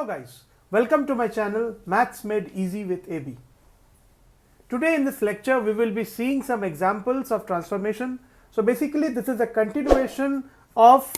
guys, welcome to my channel Maths Made Easy with AB. Today in this lecture we will be seeing some examples of transformation. So basically this is a continuation of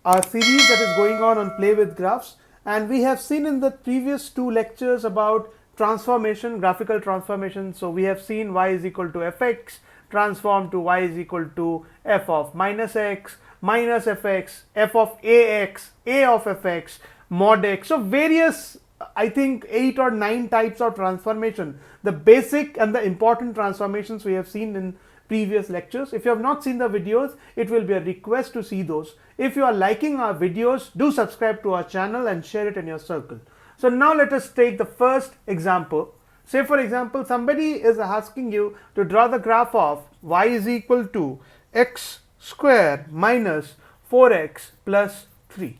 our series that is going on Play with Graphs, and we have seen in the previous two lectures about transformation, graphical transformation. So we have seen y is equal to fx transform to y is equal to f of minus x, minus fx, f of ax, a of fx, mod x. So various, I think 8 or 9 types of transformation, the basic and the important transformations we have seen in previous lectures. If you have not seen the videos, it will be a request to see those. If you are liking our videos, do subscribe to our channel and share it in your circle. So now let us take the first example. Say for example, somebody is asking you to draw the graph of y is equal to x square minus 4x plus 3.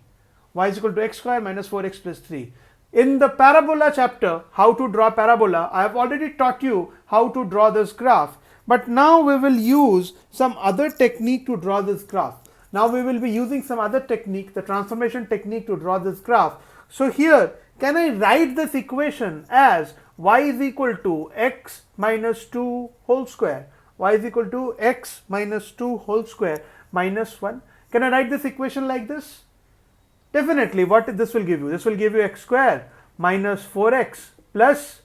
Y is equal to x square minus 4x plus 3. In the parabola chapter, how to draw parabola, I have already taught you how to draw this graph. But now we will use some other technique to draw this graph. Now we will be using some other technique, the transformation technique, to draw this graph. So here, can I write this equation as y is equal to x minus 2 whole square? Y is equal to x minus 2 whole square minus 1. Can I write this equation like this? Definitely. What this will give you? This will give you x square minus 4x plus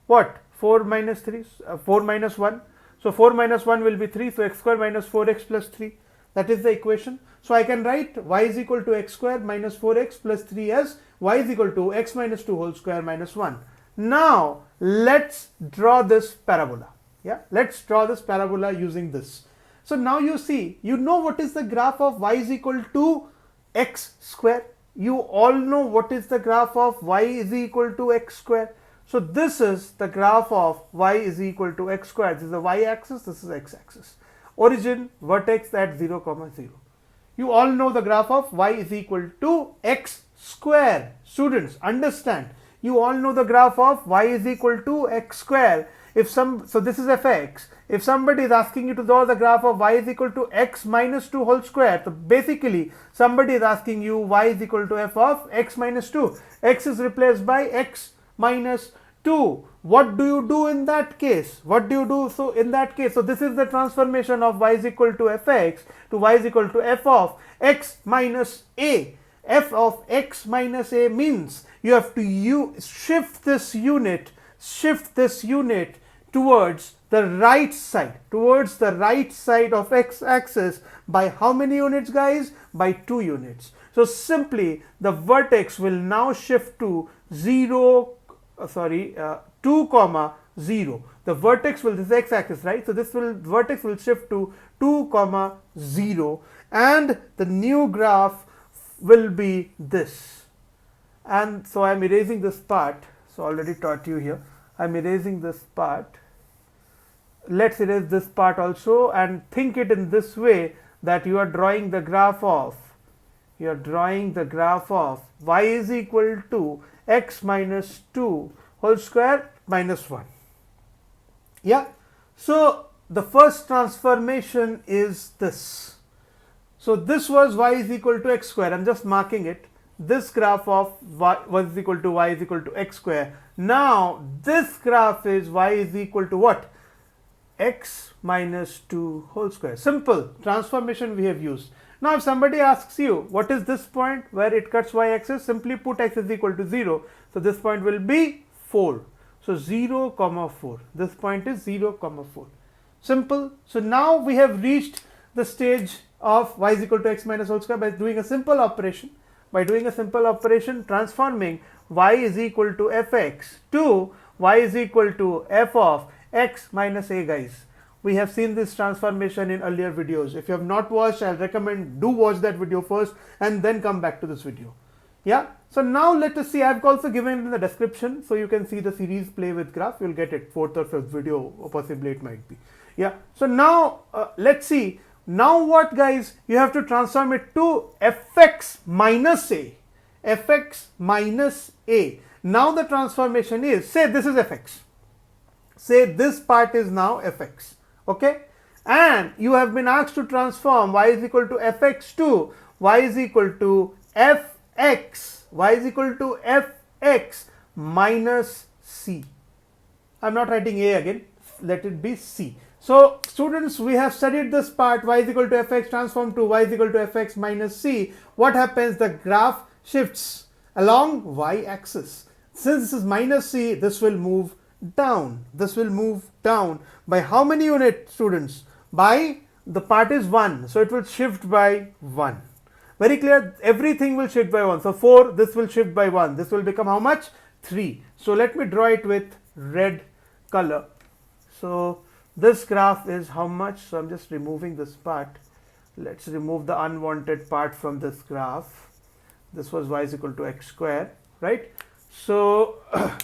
what? 4 minus 3, 4 minus 1. So 4 minus 1 will be 3. So x square minus 4x plus 3. That is the equation. So I can write y is equal to x square minus 4x plus 3 as y is equal to x minus 2 whole square minus 1. Now let's draw this parabola. Yeah, let's draw this parabola using this. So now you see, you know what is the graph of y is equal to x square. You all know what is the graph of y is equal to x square. So this is the graph of y is equal to x square. This is the y axis, this is x axis. Origin, vertex at 0, 0. You all know the graph of y is equal to x square. Students, understand. You all know the graph of y is equal to x square. So this is fx. If somebody is asking you to draw the graph of y is equal to x minus 2 whole square, so basically somebody is asking you y is equal to f of x minus 2. X is replaced by x minus 2. What do you do in that case? What do you do? So in that case, so this is the transformation of y is equal to fx to y is equal to f of x minus a. F of x minus a means you have to shift this unit towards the right side of x axis by how many units, guys? By 2 units. So simply the vertex will now shift to 2, 0. The vertex will, this is x axis, right? So this vertex will shift to 2, 0, and the new graph will be this. And so I am erasing this part. So already taught you here. I am erasing this part. Let's erase this part also and think it in this way, that you are drawing the graph of y is equal to x minus 2 whole square minus 1. Yeah. So the first transformation is this. So this was y is equal to x square. I'm just marking it. This graph of y is equal to y is equal to x square. Now this graph is y is equal to what? X minus 2 whole square. Simple transformation we have used. Now if somebody asks you what is this point where it cuts y axis, simply put x is equal to 0. So this point will be 4. So 0, 4. This point is 0, 4. Simple. So now we have reached the stage of y is equal to x minus whole square by doing a simple operation. Transforming y is equal to fx to y is equal to f of x minus a, guys. We have seen this transformation in earlier videos. If you have not watched, I'll recommend do watch that video first and then come back to this video. Yeah. So now let us see. I've also given it in the description, so you can see the series Play with Graph. You'll get it 4th or 5th video, or possibly it might be. Yeah. So now let's see. Now what, guys? You have to transform it to fx minus a. Fx minus a. Now the transformation is, say this is fx. Say this part is now fx. Okay. And you have been asked to transform y is equal to fx to y is equal to fx y is equal to fx minus c. I'm not writing a again, let it be c. So students, we have studied this part, y is equal to fx transform to y is equal to fx minus c. What happens? The graph shifts along y axis. Since this is minus c, this will move down. This will move down by how many units, students? By, the part is 1, so it will shift by 1. Very clear, everything will shift by 1. So 4, this will shift by 1. This will become how much? 3. So let me draw it with red color. So this graph is how much? So I'm just removing this part. Let's remove the unwanted part from this graph. This was y is equal to x square, right? So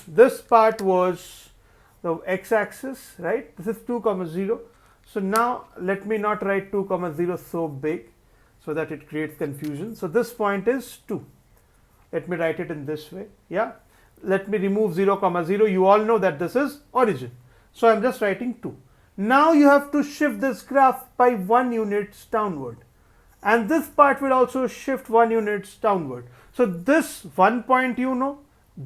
this part was the x-axis, right? This is 2 comma 0. So now let me not write 2 comma 0 so big so that it creates confusion. So this point is 2. Let me write it in this way. Yeah. Let me remove 0 comma 0. You all know that this is origin. So I'm just writing 2. Now you have to shift this graph by 1 units downward. And this part will also shift 1 units downward. So this 1 point you know,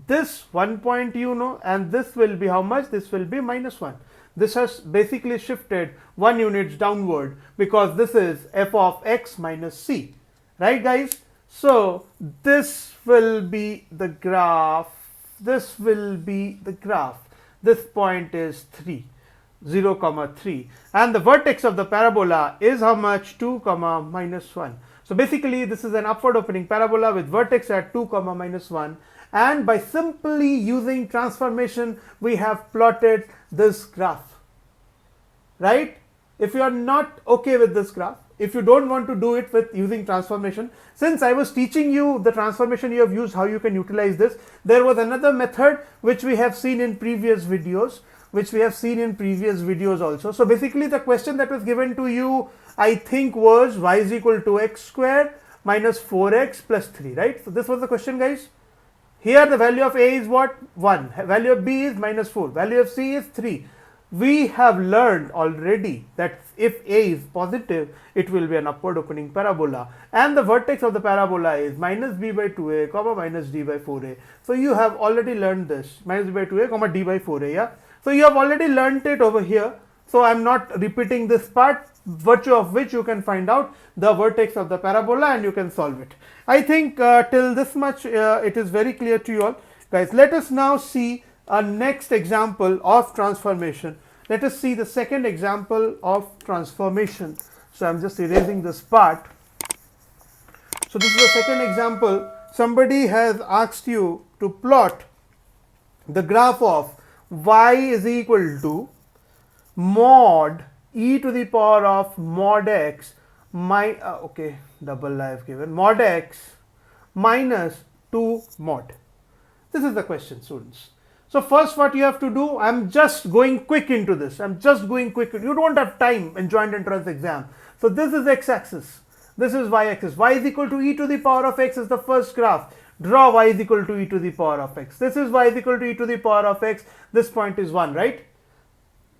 this 1 point you know, and this will be how much? This will be minus 1. This has basically shifted 1 units downward because this is f of x minus c. Right guys? So this will be the graph. This will be the graph. This point is 3. 0 comma 3, and the vertex of the parabola is how much? 2 comma minus 1. So basically this is an upward opening parabola with vertex at 2 comma minus 1, and by simply using transformation we have plotted this graph, right? If you are not okay with this graph, if you don't want to do it with using transformation, since I was teaching you the transformation you have used, how you can utilize this, there was another method which we have seen in previous videos, also. So basically the question that was given to you, I think, was y is equal to x square minus 4x plus 3, right? So this was the question, guys. Here the value of a is what? 1. Value of b is minus 4. Value of c is 3. We have learned already that if a is positive, it will be an upward opening parabola, and the vertex of the parabola is minus b by 2a comma minus d by 4a. So you have already learned this, minus b by 2a comma d by 4a, yeah. So you have already learnt it over here. So I'm not repeating this part, virtue of which you can find out the vertex of the parabola and you can solve it. I think till this much it is very clear to you all. Guys, let us now see a next example of transformation. Let us see the second example of transformation. So I'm just erasing this part. So this is the second example. Somebody has asked you to plot the graph of y is equal to mod e to the power of mod x double I have given mod x minus 2 mod. This is the question, students. So first what you have to do, I'm just going quick into this. You don't have time in joint entrance exam. So this is x-axis. This is y-axis. Y is equal to e to the power of x is the first graph. Draw y is equal to e to the power of x. This is y is equal to e to the power of x. This point is 1, right?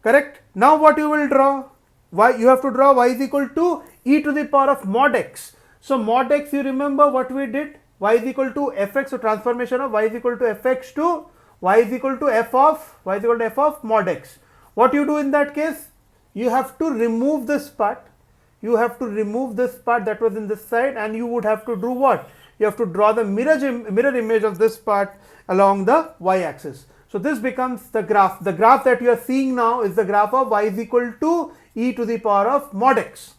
Correct? Now what you will draw? You have to draw y is equal to e to the power of mod x. So mod x, you remember what we did? Y is equal to fx, so transformation of y is equal to fx to y is equal to f of mod x. What you do in that case? You have to remove this part. That was in this side, and you would have to do what? You have to draw the mirror image of this part along the y-axis. So this becomes the graph. The graph that you are seeing now is the graph of y is equal to e to the power of mod x.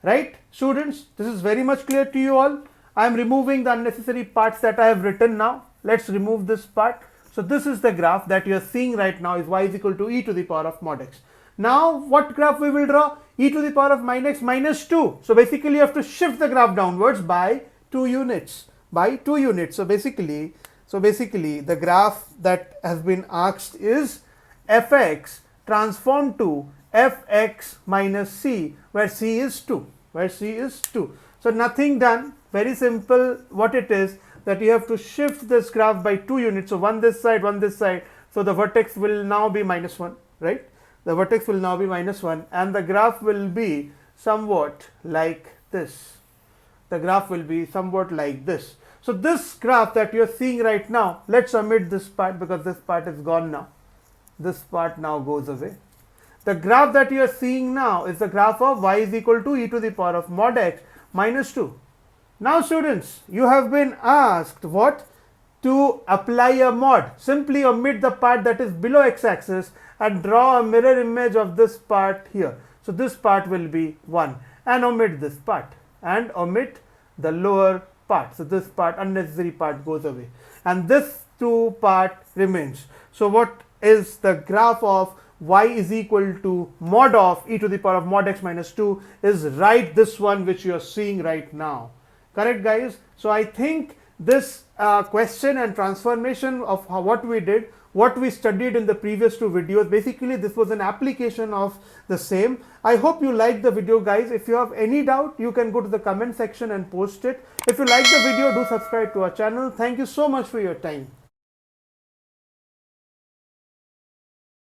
Right, students? This is very much clear to you all. I am removing the unnecessary parts that I have written now. Let's remove this part. So this is the graph that you are seeing right now, is y is equal to e to the power of mod x. Now what graph we will draw? E to the power of minus x minus 2. So basically you have to shift the graph downwards by 2 units. So basically the graph that has been asked is fx transformed to fx minus c, where c is 2. So nothing done, very simple. What it is, that you have to shift this graph by 2 units. So one this side, one this side. So the vertex will now be minus 1, right? The vertex will now be minus 1, and the graph will be somewhat like this. So this graph that you're seeing right now, let's omit this part because this part is gone now. This part now goes away. The graph that you are seeing now is the graph of y is equal to e to the power of mod x minus 2. Now students, you have been asked what? To apply a mod. Simply omit the part that is below x-axis and draw a mirror image of this part here. So this part will be 1 and omit this part and omit the lower part. So this part, unnecessary part, goes away and this 2 part remains. So what is the graph of y is equal to mod of e to the power of mod x minus 2 is right this one which you are seeing right now. Correct guys? So I think this question and transformation of what we did, what we studied in the previous 2 videos, basically this was an application of the same. I hope you liked the video guys. If you have any doubt, you can go to the comment section and post it. If you like the video, do subscribe to our channel. Thank you so much for your time.